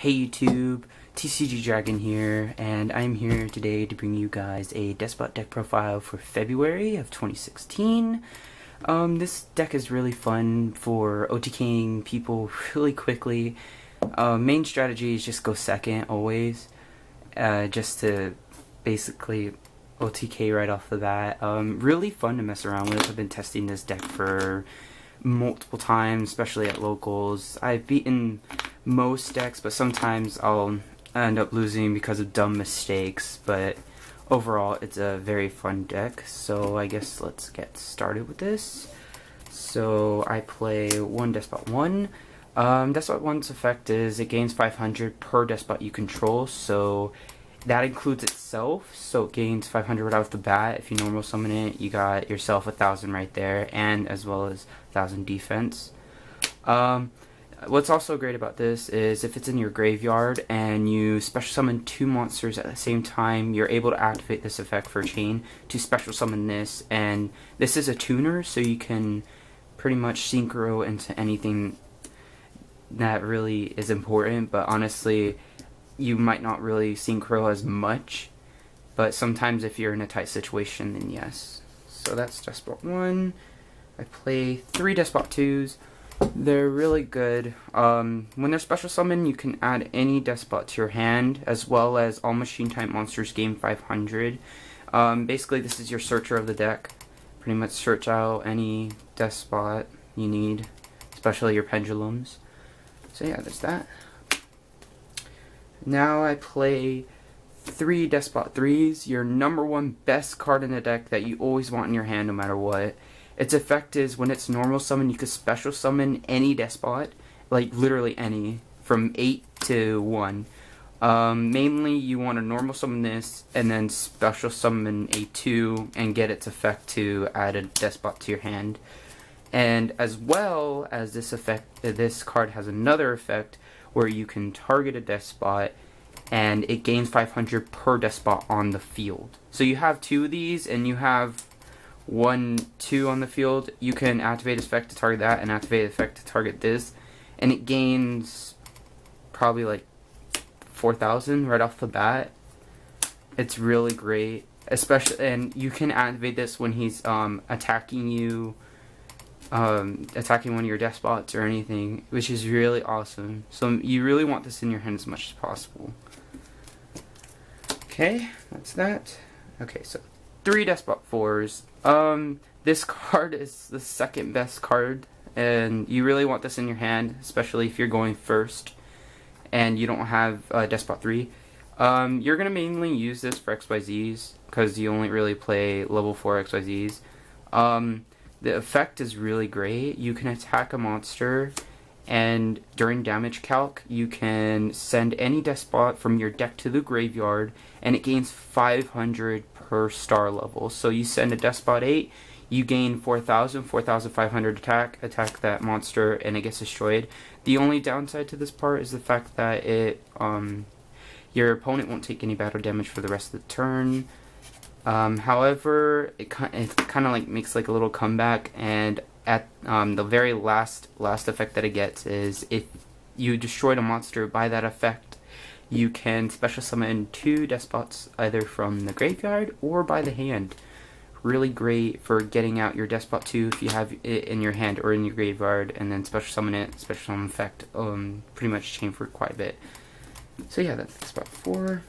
Hey YouTube, TCG Dragon here, and I'm here today to bring you guys a Deskbot Deck profile for February of 2016. This deck is really fun for OTKing people really quickly. Main strategy is just go second always, just to basically OTK right off the bat. Really fun to mess around with. I've been testing this deck for multiple times, especially at locals. I've beaten most decks, but sometimes I'll end up losing because of dumb mistakes, but overall it's a very fun deck. So I guess let's get started with this. So I play one Deskbot 1. Deskbot 1's effect is it gains 500 per Deskbot you control, so that includes itself, so it gains 500 right off the bat. If you normal summon it, you got yourself 1,000 right there, and as well as 1,000 defense. What's also great about this is if it's in your graveyard and you special summon 2 monsters at the same time, you're able to activate this effect for a chain to special summon this, and this is a tuner, so you can pretty much synchro into anything that really is important, but honestly you might not really synchro as much, but sometimes if you're in a tight situation, then yes. So that's Deskbot 1. I play 3 Deskbot 2s. They're really good. When they're special summoned, you can add any Deskbot to your hand, as well as all machine type monsters gain 500. Basically this is your searcher of the deck. Pretty much search out any Deskbot you need, especially your pendulums. So yeah, there's that. Now I play 3 Deskbot 3s, your #1 best card in the deck that you always want in your hand no matter what. Its effect is when it's normal summon, you can special summon any Deskbot, like literally any, from 8 to 1. Mainly you want to normal summon this and then special summon a 2 and get its effect to add a Deskbot to your hand. And as well as this effect, this card has another effect where you can target a Deskbot and it gains 500 per Deskbot on the field. So you have 2 of these and you have 2 on the field. You can activate this effect to target that and activate the effect to target this, and it gains probably like 4,000 right off the bat. It's really great, especially, and you can activate this when he's attacking you, attacking one of your Deskbots or anything, which is really awesome. So you really want this in your hand as much as possible. Okay, that's that. Okay, so 3 Deskbot 4s. This card is the second best card, and you really want this in your hand, especially if you're going first and you don't have Deskbot 3. You're going to mainly use this for XYZs, because you only really play level 4 XYZs. The effect is really great. You can attack a monster, and during damage calc, you can send any Deskbot from your deck to the graveyard, and it gains 500 per star level. So you send a Deskbot 8, you gain 4,000, 4,500 attack that monster, and it gets destroyed. The only downside to this part is the fact that it, your opponent won't take any battle damage for the rest of the turn. However, it kind of like makes like a little comeback, and at the very last effect that it gets is if you destroyed a monster by that effect, you can special summon 2 Despots either from the graveyard or by the hand. Really great for getting out your Deskbot 2 if you have it in your hand or in your graveyard, and then special summon it, special summon effect, pretty much chain for quite a bit. So yeah, that's Deskbot 4.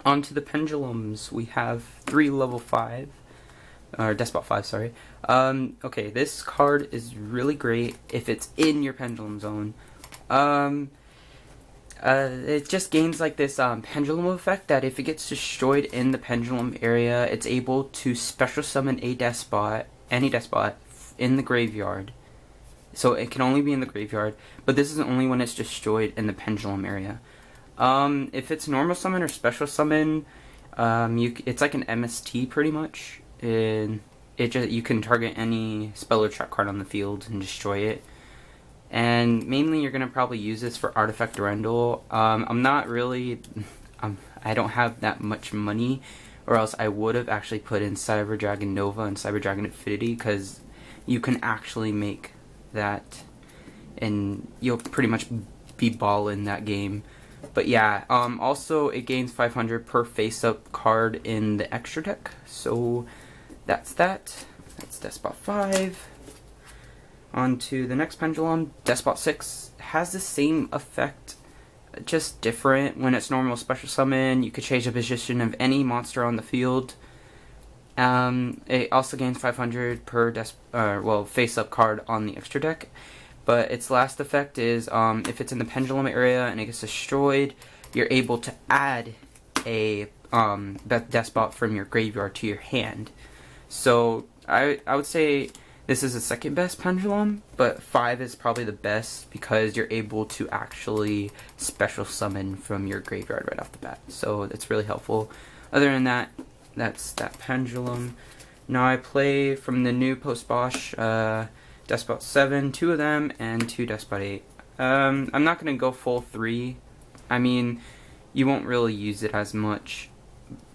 On to the pendulums. We have 3 level 5, or Deskbot 5, sorry. Okay, this card is really great if it's in your pendulum zone. It just gains like this pendulum effect that if it gets destroyed in the pendulum area, it's able to special summon a Deskbot, any Deskbot, in the graveyard. So it can only be in the graveyard, but this is only when it's destroyed in the pendulum area. If it's normal summon or special summon, it's like an MST pretty much. And you can target any spell or trap card on the field and destroy it. And mainly you're gonna probably use this for Artifact Rendell. I'm not really, I don't have that much money, or else I would have actually put in Cyber Dragon Nova and Cyber Dragon Infinity, because you can actually make that, and you'll pretty much be ballin' that game. But yeah, also it gains 500 per face-up card in the extra deck. So that's that. That's Deskbot 5. On to the next pendulum. Deskbot 6 has the same effect, just different. When it's normal special summon, you could change the position of any monster on the field. It also gains 500 per face-up card on the extra deck. But its last effect is if it's in the pendulum area and it gets destroyed, you're able to add a Deskbot from your graveyard to your hand. So I would say this is the second best pendulum, but 5 is probably the best because you're able to actually special summon from your graveyard right off the bat. So it's really helpful. Other than that, that's that pendulum. Now I play from the new post-Bosch Deskbot 7, 2 of them, and 2 Deskbot 8. I'm not going to go full 3. I mean, you won't really use it as much.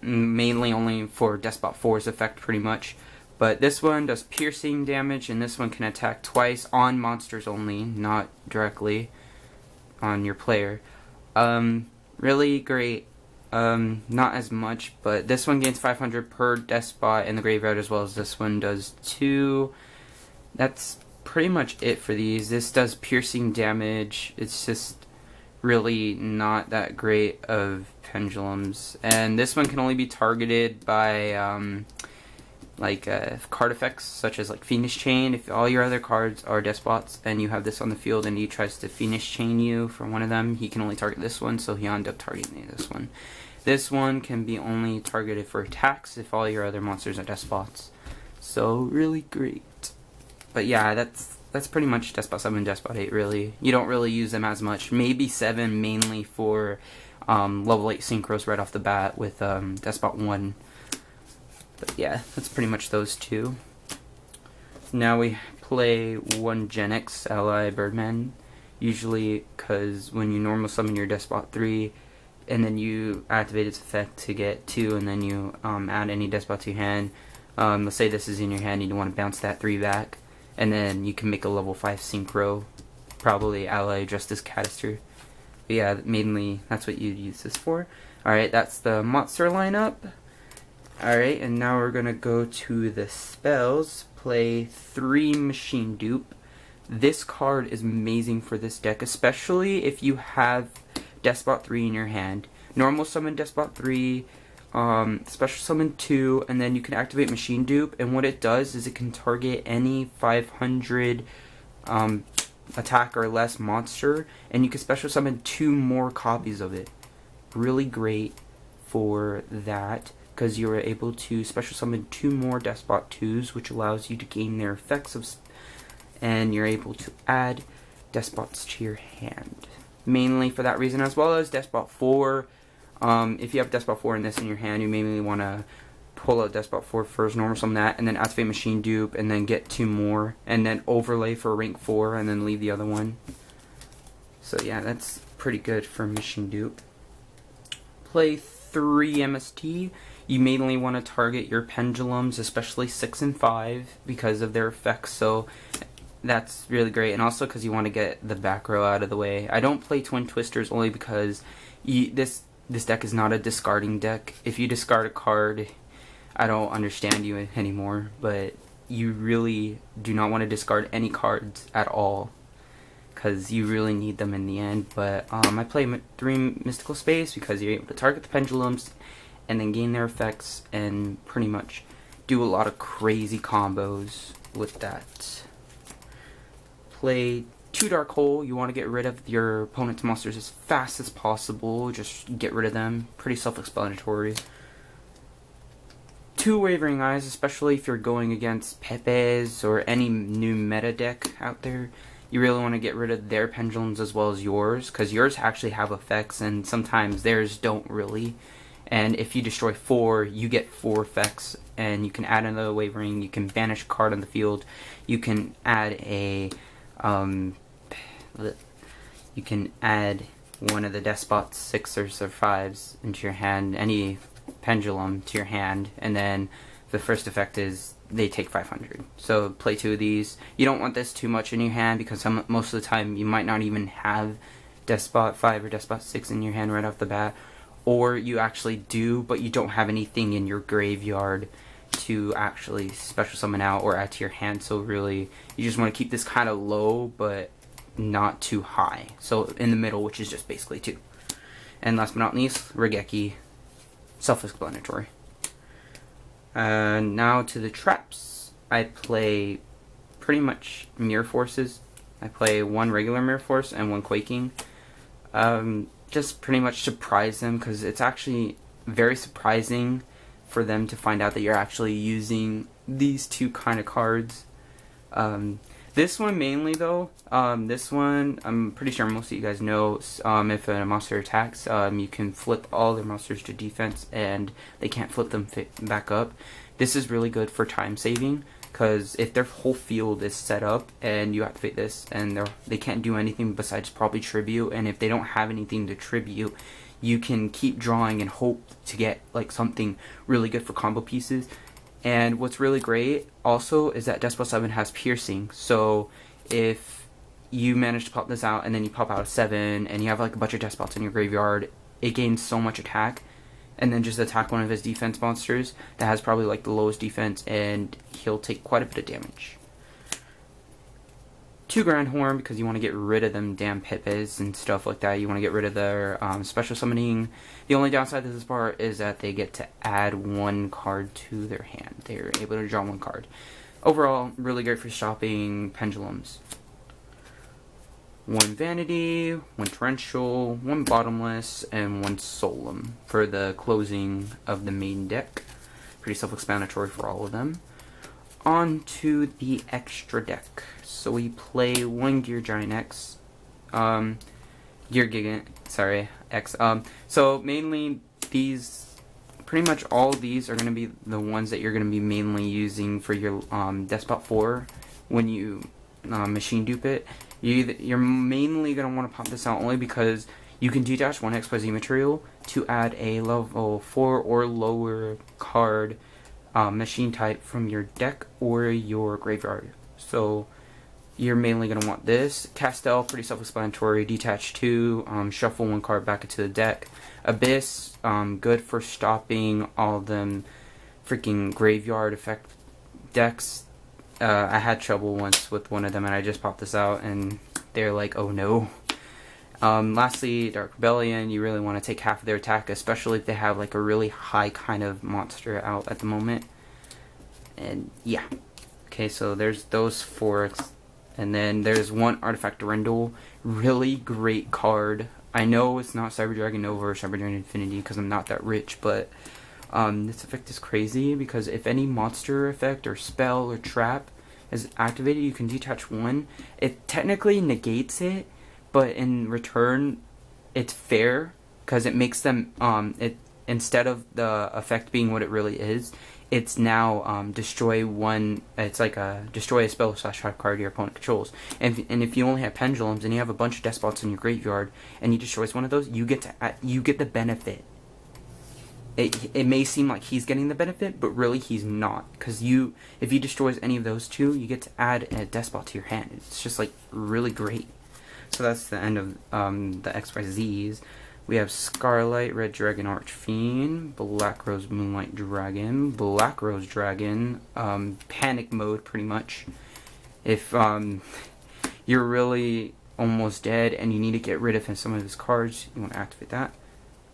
Mainly only for Deskbot 4's effect, pretty much. But this one does piercing damage, and this one can attack twice on monsters only, not directly on your player. Really great. Not as much, but this one gains 500 per Deskbot in the graveyard, as well as this one does too. That's pretty much it for these. This does piercing damage. It's just really not that great of pendulums. And this one can only be targeted by card effects such as like Fiendish Chain. If all your other cards are Deskbots and you have this on the field and he tries to Fiendish Chain you for one of them, he can only target this one, so he'll end up targeting this one. This one can be only targeted for attacks if all your other monsters are Deskbots. So really great. But yeah, that's pretty much Deskbot 7 and Deskbot 8 really. You don't really use them as much. Maybe 7 mainly for level 8 synchros right off the bat with Deskbot 1. But yeah, that's pretty much those two. Now we play 1 Gen X Ally Birdman. Usually because when you normal summon your Deskbot 3 and then you activate its effect to get 2 and then you add any Deskbot to your hand. Let's say this is in your hand and you want to bounce that 3 back. And then you can make a level 5 synchro, probably Ally dressed as Cadister. But yeah, mainly that's what you'd use this for. Alright, that's the monster lineup. Alright, and now we're gonna go to the spells. Play 3 Machine Dupe. This card is amazing for this deck, especially if you have Deskbot 3 in your hand. Normal summon Deskbot 3, special summon 2, and then you can activate Machine Dupe, and what it does is it can target any 500 attack or less monster, and you can special summon 2 more copies of it. Really great for that, because you're able to special summon 2 more Deskbot 2s, which allows you to gain their effects, and you're able to add Deskbots to your hand. Mainly for that reason, as well as Deskbot 4. If you have Deskbot 4 in this in your hand, you mainly want to pull out Deskbot 4 first, normal summon that, and then activate Machine Dupe, and then get 2 more, and then overlay for rank 4, and then leave the other one. So yeah, that's pretty good for Machine Dupe. Play 3 MST. You mainly want to target your pendulums, especially 6 and 5, because of their effects, so that's really great, and also because you want to get the back row out of the way. I don't play Twin Twisters only because this deck is not a discarding deck. If you discard a card, I don't understand you anymore, but you really do not want to discard any cards at all because you really need them in the end. But I play 3 Mystical Space because you're able to target the pendulums and then gain their effects and pretty much do a lot of crazy combos with that. Play 2 Dark Hole. You want to get rid of your opponent's monsters as fast as possible. Just get rid of them. Pretty self-explanatory. 2 Wavering Eyes, especially if you're going against Pepe's or any new meta deck out there. You really want to get rid of their pendulums as well as yours, because yours actually have effects and sometimes theirs don't really. And if you destroy 4, you get 4 effects, and you can add another Wavering, you can banish a card on the field, you can add a you can add one of the Deskbots 6s or 5s into your hand, any pendulum to your hand, and then the first effect is they take 500. So play 2 of these. You don't want this too much in your hand because most of the time you might not even have Deskbot 5 or Deskbot 6 in your hand right off the bat, or you actually do, but you don't have anything in your graveyard to actually special summon out or add to your hand. So really, you just want to keep this kind of low, but not too high. So in the middle, which is just basically 2. And last but not least, Regeki. Self-explanatory. Now to the traps. I play pretty much Mirror Forces. I play 1 regular Mirror Force and 1 Quaking. Just pretty much surprise them, because it's actually very surprising for them to find out that you're actually using these 2 kind of cards. This one mainly though, this one I'm pretty sure most of you guys know, if a monster attacks, you can flip all their monsters to defense and they can't flip them back up. This is really good for time saving, because if their whole field is set up and you activate this and they can't do anything besides probably tribute, and if they don't have anything to tribute, you can keep drawing and hope to get like something really good for combo pieces. And what's really great also is that Deskbot 7 has piercing, so if you manage to pop this out and then you pop out a 7 and you have like a bunch of Deskbots in your graveyard, it gains so much attack, and then just attack one of his defense monsters that has probably like the lowest defense, and he'll take quite a bit of damage. 2 Grand Horn, because you want to get rid of them damn Pippas and stuff like that. You want to get rid of their special summoning. The only downside to this part is that they get to add 1 card to their hand. They're able to draw 1 card. Overall, really great for shopping pendulums. 1 Vanity, 1 Torrential, 1 Bottomless, and 1 Solemn for the closing of the main deck. Pretty self-explanatory for all of them. On to the extra deck. So we play 1 Gear Giant X, Gear Gigant, sorry, X. So mainly these, pretty much all these are going to be the ones that you're going to be mainly using for your Deskbot 4 when you machine dupe it. You're mainly going to want to pop this out only because you can detach 1 XYZ material to add a level 4 or lower card machine type from your deck or your graveyard. So you're mainly going to want this. Castel, pretty self-explanatory. Detach 2, shuffle 1 card back into the deck. Abyss, good for stopping all them freaking graveyard effect decks. I had trouble once with one of them and I just popped this out and they're like, oh no. Lastly, Dark Rebellion, you really want to take half of their attack, especially if they have like a really high kind of monster out at the moment. And yeah. Okay, so there's those 4. And then there's 1 Artifact Rendell. Really great card. I know it's not Cyber Dragon Nova or Cyber Dragon Infinity because I'm not that rich, but this effect is crazy because if any monster effect or spell or trap is activated, you can detach 1. It technically negates it, but in return, it's fair because it makes them, instead of the effect being what it really is, it's now destroy 1. It's like a destroy a spell / trap card your opponent controls. And if you only have pendulums and you have a bunch of Deskbots in your graveyard and he destroys one of those, you get the benefit. It may seem like he's getting the benefit, but really he's not, because if he destroys any of those 2, you get to add a Deskbot to your hand. It's just like really great. So that's the end of the XYZs. We have Scarlight, Red Dragon, Archfiend, Black Rose, Moonlight Dragon, Black Rose Dragon, Panic Mode pretty much. If you're really almost dead and you need to get rid of some of his cards, you want to activate that.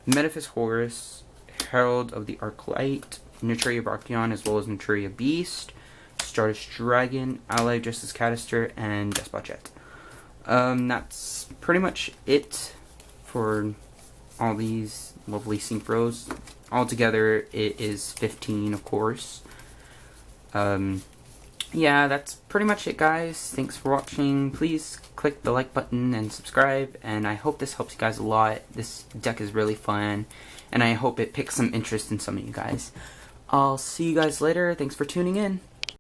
Metaphys Horus, Herald of the Arclight, Naturia Brachyon, as well as Naturia Beast, Stardust Dragon, Ally Justice Cadister, and Deskbot Jet. That's pretty much it for all these lovely synchros. Altogether, it is 15, of course. Yeah, that's pretty much it, guys. Thanks for watching. Please click the like button and subscribe, and I hope this helps you guys a lot. This deck is really fun, and I hope it picks some interest in some of you guys. I'll see you guys later. Thanks for tuning in.